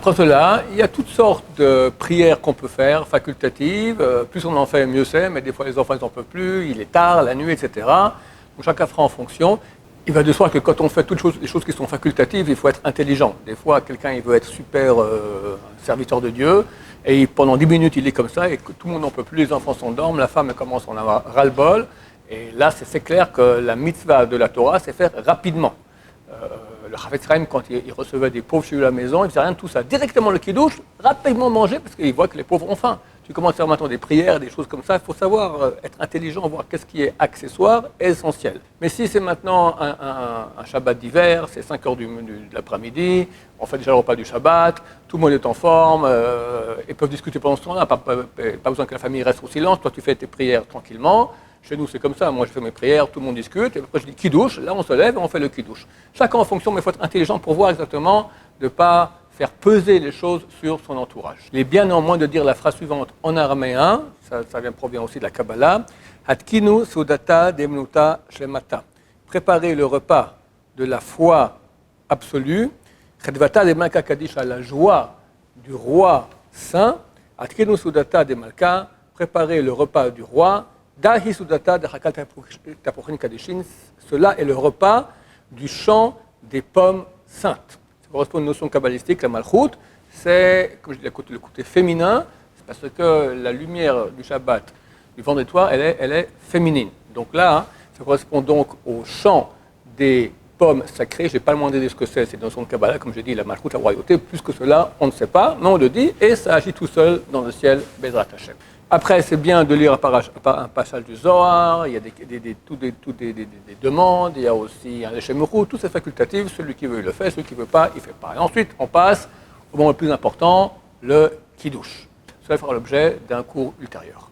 Après cela, il y a toutes sortes de prières qu'on peut faire, facultatives. Plus on en fait, mieux c'est, mais des fois les enfants n'en peuvent plus, il est tard, la nuit, etc. Donc chacun fera en fonction. Il va de soi que quand on fait toutes les choses qui sont facultatives, il faut être intelligent. Des fois, quelqu'un il veut être super serviteur de Dieu, et pendant 10 minutes il est comme ça, et que tout le monde n'en peut plus, les enfants s'endorment, la femme elle commence à en avoir ras-le-bol. Et là, c'est clair que la mitzvah de la Torah, c'est faire rapidement. Le Chavetz Chaim, quand il recevait des pauvres chez lui à la maison, il faisait rien de tout ça. Directement le kiddush, rapidement manger, parce qu'il voit que les pauvres ont faim. Tu commences à faire maintenant des prières, des choses comme ça, il faut savoir être intelligent, voir qu'est-ce qui est accessoire et essentiel. Mais si c'est maintenant un Shabbat d'hiver, c'est 5 heures de l'après-midi, on fait déjà le repas du Shabbat, tout le monde est en forme, ils peuvent discuter pendant ce temps-là, pas besoin que la famille reste au silence, toi tu fais tes prières tranquillement. Chez nous, c'est comme ça. Moi, je fais mes prières, tout le monde discute. Et après, je dis kiddush. Là, on se lève et on fait le kiddush. Chacun en fonction, mais il faut être intelligent pour voir exactement, de ne pas faire peser les choses sur son entourage. Il est bien néanmoins de dire la phrase suivante en araméen. Ça provient aussi de la Kabbalah. Hatkinu sudata demnuta shlemata. Préparez le repas de la foi absolue. Chedvata de malka kadisha, la joie du roi saint. Hatkinu sudata de malka. Préparez le repas du roi. Dahi sudata de hakal tapochin kadishin, cela est le repas du chant des pommes saintes. Ça correspond à une notion kabbalistique, la malchut, c'est, comme je dis, le côté féminin, c'est parce que la lumière du Shabbat, du vendredi soir, elle est féminine. Donc là, ça correspond donc au chant des pommes sacrées. Je n'ai pas demandé de ce que c'est une notion de Kabbalah, comme je dis, la malchut, la royauté. Plus que cela, on ne sait pas, mais on le dit, et ça agit tout seul dans le ciel, Bezrat Hashem. Après, c'est bien de lire un passage du Zohar, il y a des demandes, il y a aussi un Lechem-Urut, tout c'est facultatif, celui qui veut il le fait, celui qui ne veut pas, il ne fait pas. Et ensuite, on passe au moment le plus important, le Kiddush. Cela fera l'objet d'un cours ultérieur.